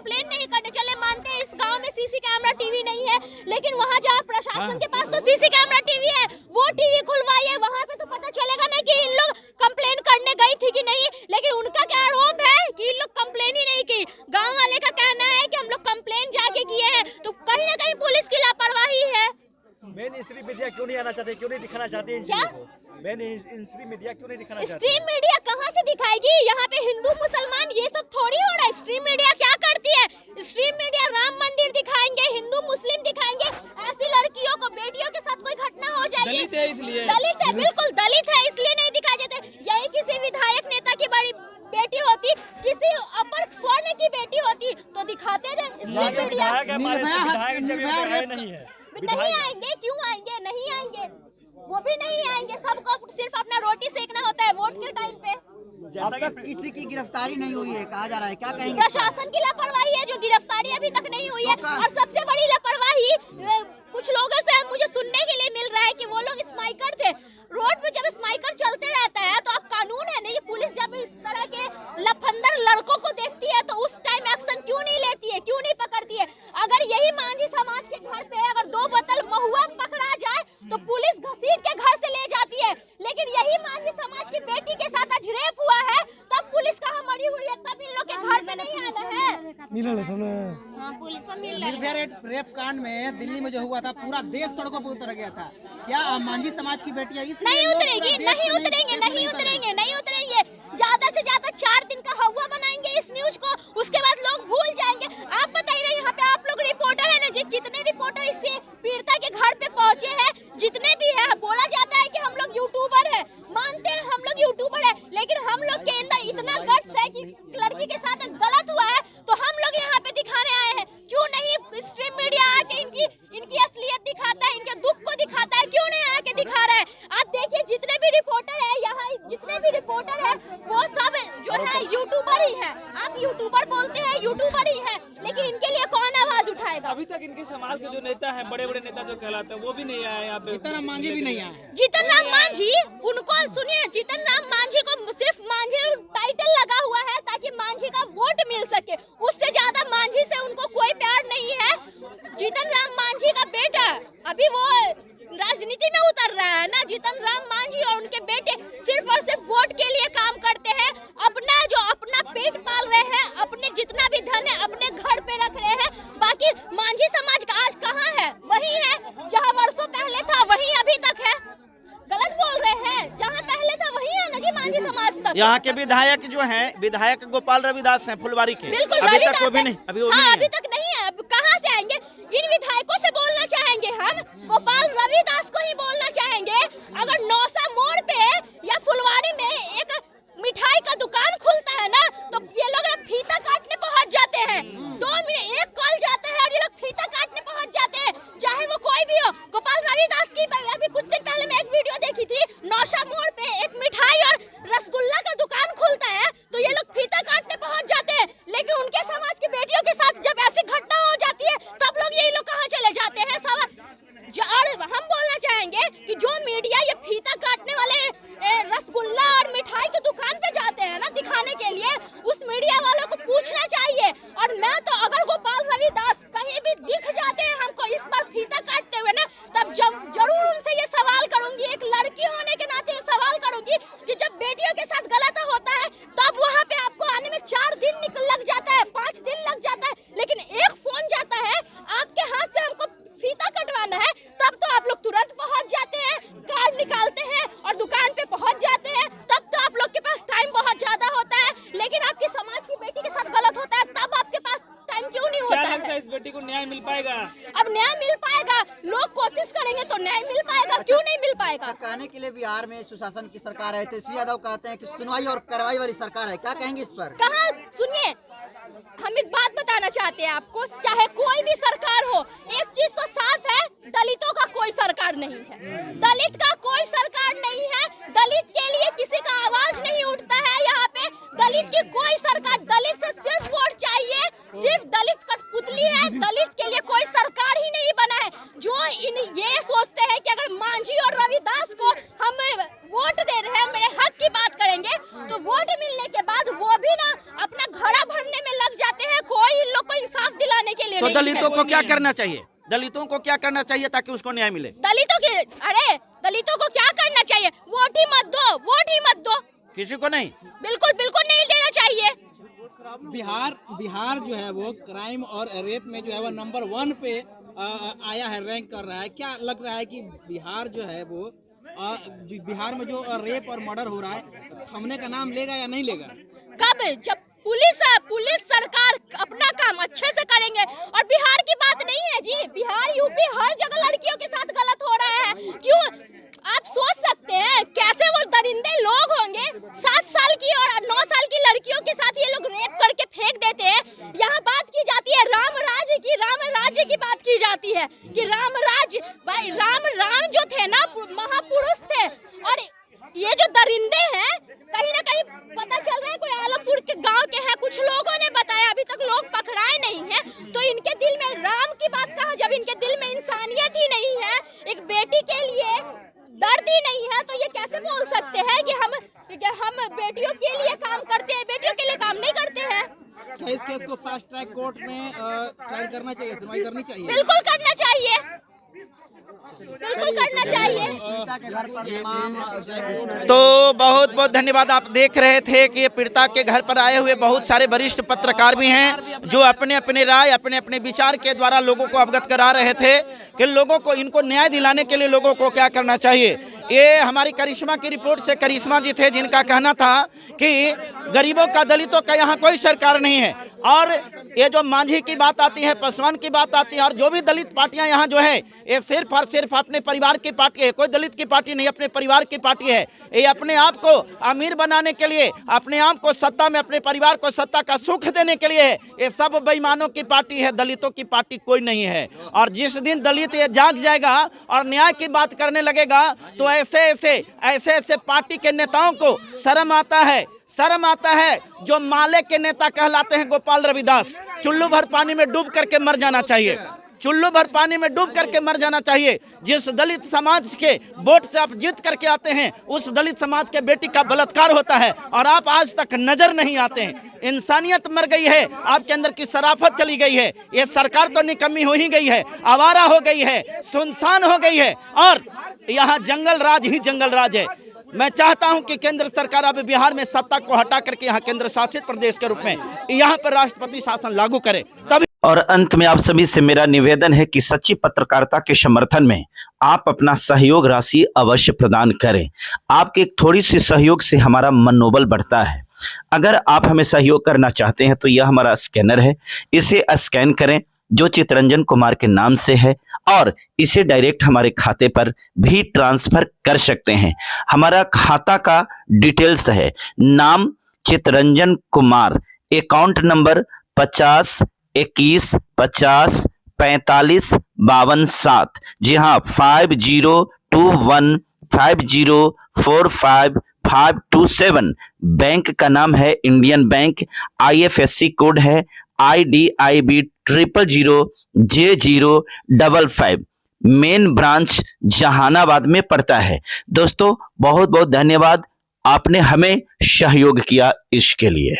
Complain नहीं करने चले। मानते हैं इस गांव में सीसी कैमरा टीवी नहीं है, लेकिन वहाँ जहाँ प्रशासन के पास तो सीसी कैमरा टीवी है, वो टीवी खुलवाइए, वहाँ पे तो पता चलेगा ना कि इन लोग कंप्लेन करने गई थी कि नहीं। लेकिन उनका क्या आरोप है कि इन लोग कंप्लेन ही नहीं की। गाँव वाले का कहना है कि हम लोग कंप्लेन जाके किए हैं, तो कहीं ना कहीं पुलिस की लापरवाही है। मेन स्ट्रीम मीडिया क्यों नहीं आना चाहते, क्यों नहीं दिखाना चाहते इन चीजों को? मेन स्ट्रीम मीडिया क्यों नहीं दिखाना चाहते? स्ट्रीम मीडिया कहाँ से दिखाएगी? यहाँ पे हिंदू मुसलमान ये सब थोड़ी हो रहा है। स्ट्रीम मीडिया क्या करती है? स्ट्रीम मीडिया राम मंदिर दिखाएंगे, हिंदू मुस्लिम दिखाएंगे, ऐसी लड़कियों को, बेटियों के साथ कोई घटना हो जाएगी। दलित है इसलिए, दलित है, बिल्कुल दलित है इसलिए नहीं दिखाई देते। यही किसी विधायक नेता की बड़ी बेटी होती, किसी अपर स्वर्ण की बेटी होती तो दिखाते थे। स्ट्रीम मीडिया नहीं आएंगे, क्यों आएंगे? नहीं आएंगे, वो भी नहीं आएंगे। सबको सिर्फ अपना रोटी सेकना होता है वोट के टाइम पे। अब तक किसी की गिरफ्तारी नहीं हुई है कहा जा रहा है, क्या कहेंगे? प्रशासन की लापरवाही है जो गिरफ्तारी अभी तक नहीं हुई है। और सबसे बड़ी लापरवाही कुछ लोगों से मुझे सुनने के लिए मिल रहा है कि वो लोग स्माइकर थे। रोड पे जब स्माइकर चलते रहता है तो अब कानून है नहीं, पुलिस जब इस तरह के लफंदर लड़कों को देखती है तो उस टाइम एक्शन क्यों नहीं लेती है, क्यों नहीं पकड़ती है? अगर यही मांझी समाज के घर पे अगर 2 बोतल महुआ पकड़ा जाए तो पुलिस घसीट के घर से ले जाती है। लेकिन यही मांझी समाज की बेटी के साथ आज रेप हुआ है, तब पुलिस कहाँ मरी हुई है? तब इन लोग के घर में नहीं आना है। निर्भया रेप कांड में दिल्ली में जो हुआ था, पूरा देश सड़कों पर उतर गया था। क्या मांझी समाज की बेटियां नहीं उतरेगी? नहीं उतरेंगे, नहीं उतरेंगे, नहीं उतरेंगे। ज्यादा से ज्यादा 4 दिन का हवा बनाएंगे इस न्यूज को, उसके बाद लोग भूल जाएंगे। आप बताइए, यहाँ पे आप लोग रिपोर्टर है ना जी, कितने रिपोर्टर इससे पीड़िता के घर पे पहुँचे हैं? जितने भी है, बोला जाता है कि हम लोग यूट्यूबर है, मानते हैं हम लोग यूट्यूबर है, लेकिन हम लोग के अंदर इतना गट्स है कि लड़की के साथ गलत हुआ है तो हम लोग यहाँ पे दिखाने आए हैं। क्यों नहीं स्ट्रीम मीडिया आके इनकी असलियत दिखाता है, इनके दुख को दिखाता है? क्यों नहीं आके दिखा रहा है? आप देखिए जितने भी रिपोर्टर है यहाँ, जितने भी रिपोर्टर है वो सब जो है यूट्यूबर ही है। आप यूट्यूबर बोलते हैं, यूट्यूबर ही है, लेकिन इनके लिए कौन आवाज उठाएगा? अभी तक इनके समाज के जो नेता है, बड़े बड़े नेता जो कहलाते हैं, वो भी नहीं आए यहाँ पे। जीतन राम मांझी भी नहीं आए। जीतन राम मांझी, उनको सुनिए, जीतन राम मांझी को सिर्फ मांझी टाइटल लगा हुआ है ताकि मांझी का वोट मिल सके, उससे ज्यादा मांझी से उनको कोई प्यार नहीं है। जीतन राम मांझी का बेटा अभी वो राजनीति में उतर रहा है ना। जीतन राम मांझी और उनके बेटे सिर्फ और सिर्फ वोट के लिए काम करते हैं, अपना पेट पाल रहे हैं, अपने जितना भी धन है अपने घर पे रख रहे हैं। बाकी मांझी समाज का आज कहाँ है? वही है जहाँ वर्षों पहले था, वही अभी तक है। गलत बोल रहे हैं, जहाँ पहले था वही है ना जी मांझी समाज तक। यहाँ के विधायक जो हैं, विधायक गोपाल रविदास हैं फुलवारी के, बिल्कुल अभी रविदास तक वो भी है। नहीं, अभी तक नहीं है। अब कहाँ से आएंगे? इन विधायकों से बोलना चाहेंगे हम, गोपाल रविदास को ही बोलना चाहेंगे। अगर नौसा मोड़ पे या फुलवारी में एक मिठाई का दुकान खुलता है ना, तो ये लोग फीता काटने पहुंच जाते हैं। 2 मिनट एक कॉल जाता है और ये लोग फीता काटने पहुंच जाते हैं, चाहे वो कोई भी हो। गोपाल रविदास की अभी कुछ दिन पहले मैं एक वीडियो देखी थी, नौसा मोड़ पे एक मिठाई और रसगुल्ला का दुकान खुलता है तो ये लोग फीता काटने पहुंच जाते हैं। लेकिन उनके समाज की बेटियों के साथ जब ऐसी घटना हो जाती है तब लोग यही लोग कहाँ चले जाते हैं? और हम बोलना चाहेंगे कि जो मीडिया ये फीता काटने वाले रसगुल्ला और मिठाई की दुकान पे जाते हैं ना दिखाने के लिए, उस मीडिया वालों को पूछना चाहिए। और मैं तो अगर गोपाल रविदास कहीं भी दिख जाते हैं हमको इस पर फीता काटते हुए ना, तब जरूर उनसे ये सवाल करूंगी, एक लड़की होने के नाते ये सवाल करूंगी कि जब बेटियों के साथ गलत होता है तब वहाँ पे आपको आने में 4 दिन लग जाता है, 5 दिन लग जाता है, लेकिन एक फोन जाता है आपके हाथ से, हमको फीता कटवाना है, तब तो आप लोग तुरंत पहुंच जाते हैं, कार्ड निकालते हैं और दुकान पे पहुंच जाते हैं। तब तो आप लोग के पास टाइम बहुत ज्यादा होता है, लेकिन आपकी समाज की बेटी के साथ गलत होता है तब आपके पास टाइम क्यों नहीं होता है? इस बेटी को न्याय मिल पाएगा? अब न्याय मिल पाएगा, लोग कोशिश करेंगे तो न्याय मिल पाएगा। क्यों नहीं मिल पाएगा? कहने के लिए बिहार में सुशासन की सरकार है, तेजस्वी यादव कहते हैं कि सुनवाई और कार्रवाई वाली सरकार है, क्या कहेंगे इस पर? कहाँ? सुनिए, हम एक बात बताना चाहते हैं आपको, चाहे कोई भी सरकार हो, एक चीज तो साफ है, दलितों का कोई सरकार नहीं है। दलित का कोई सरकार नहीं है, दलित के लिए किसी का आवाज नहीं उठता है यहाँ पे। दलित की कोई सरकार, दलित से सिर्फ वोट चाहिए, सिर्फ दलित कठपुतली है, दलित के लिए कोई सरकार ही नहीं बना है। जो ये सोचते हैं कि अगर मांझी और रविदास को हम वोट दे रहे हैं, मेरे हक की बात करेंगे, तो वोट मिलने के बाद वो भी ना अपना घड़ा भरने में लग जाते हैं। कोई इन लोग को लिए तो नहीं है। दलितों को क्या करना चाहिए? दलितों को क्या करना चाहिए ताकि उसको न्याय मिले? दलितों के, अरे दलितों को क्या करना चाहिए? वोट ही मत दो, वोट ही मत दो, किसी को नहीं। बिल्कुल बिल्कुल नहीं देना चाहिए। बिहार जो है वो क्राइम और रेप में जो है वो नंबर 1 पे आया है, रैंक कर रहा है। क्या लग रहा है कि बिहार जो है वो बिहार में जो रेप और मर्डर हो रहा है थमने का नाम लेगा या नहीं लेगा? कब? जब पुलिस सरकार अपना काम अच्छे से करेंगे। और बिहार की बात नहीं है जी, बिहार यूपी हर जगह लड़कियों के साथ गलत हो रहा है। क्यों? आप सोच सकते हैं कैसे वो दरिंदे लोग होंगे, 7 साल की और 9 साल की लड़कियों के साथ ये लोग रेप करके फेंक देते हैं। यहाँ बात की जाती है राम राज्य की बात की जाती है कि राम राज्य, भाई राम जो थे ना महापुरुष थे। और ये जो दरिंदे हैं कहीं ना कहीं पता चल रहा है कोई आलमपुर के गांव के हैं, कुछ लोगों ने बताया, अभी तक लोग पकड़ाए नहीं हैं। तो इनके दिल में राम की बात कहाँ, जब इनके दिल में इंसानियत ही नहीं है, एक बेटी के लिए दर्द ही नहीं है, तो ये कैसे बोल सकते हैं कि हम बेटियों के लिए काम करते हैं, बेटियों के लिए काम नहीं करते हैं। क्या इस केस को फास्ट ट्रैक कोर्ट में ट्रायल करना चाहिए, सुनवाई करनी चाहिए? बिल्कुल करना चाहिए, बिल्कुल करना चाहिए। पीड़िता के घर पर तमाम जो है तो बहुत बहुत धन्यवाद। आप देख रहे थे कि ये पीड़िता के घर पर आए हुए बहुत सारे वरिष्ठ पत्रकार भी हैं जो अपने अपने राय, अपने अपने विचार के द्वारा लोगों को अवगत करा रहे थे कि लोगों को, इनको न्याय दिलाने के लिए लोगों को क्या करना चाहिए। ये हमारी करिश्मा की रिपोर्ट से करिश्मा जी थे जिनका कहना था कि गरीबों का, दलितों का यहाँ कोई सरकार नहीं है। और ये जो मांझी की बात आती है, पासवान की बात आती है, और जो भी दलित पार्टियां यहाँ जो है ये सिर्फ और सिर्फ अपने परिवार की पार्टी है। कोई दलित की पार्टी नहीं, अपने परिवार की पार्टी है। ये अपने आप को अमीर बनाने के लिए, अपने आप को सत्ता में, अपने परिवार को सत्ता का सुख देने के लिए है। ये सब बेईमानों की पार्टी है, दलितों की पार्टी कोई नहीं है। और जिस दिन दलित ये जाग जाएगा और न्याय की बात करने लगेगा तो ऐसे पार्टी के नेताओं को शर्म आता है जो माले के नेता कहलाते हैं गोपाल रविदास। चुल्लू भर पानी में डूब करके मर जाना चाहिए, चुल्लू भर पानी में डूब करके मर जाना चाहिए। जिस दलित समाज के वोट से आप जीत करके आते हैं उस दलित समाज के बेटी का बलात्कार होता है और आप आज तक नजर नहीं आते हैं। इंसानियत मर गई है, आपके अंदर की शराफत चली गई है। ये सरकार तो निकम्मी हो ही गई है, आवारा हो गई है, सुनसान हो गई है और यहाँ जंगल राज ही जंगल राज है। मैं चाहता हूं कि केंद्र सरकार अब बिहार में सत्ता को हटा करके यहाँ केंद्र शासित प्रदेश के रूप में यहाँ पर राष्ट्रपति शासन लागू करे तभी। और अंत में आप सभी से मेरा निवेदन है कि सच्ची पत्रकारिता के समर्थन में आप अपना सहयोग राशि अवश्य प्रदान करें। आपके एक थोड़ी सी सहयोग से हमारा मनोबल बढ़ता है। अगर आप हमें सहयोग करना चाहते हैं तो यह हमारा स्कैनर है, इसे स्कैन करें जो चितरंजन कुमार के नाम से है और इसे डायरेक्ट हमारे खाते पर भी ट्रांसफर कर सकते हैं। हमारा खाता का डिटेल्स है, नाम चितरंजन कुमार, अकाउंट नंबर 50 21 50 45 52 7। जी हाँ, 5021 5045 बैंक का नाम है इंडियन बैंक, IFSC कोड है IDIB 000J055। Main branch Jehanabad में पड़ता है। दोस्तों बहुत बहुत धन्यवाद, आपने हमें सहयोग किया इसके लिए।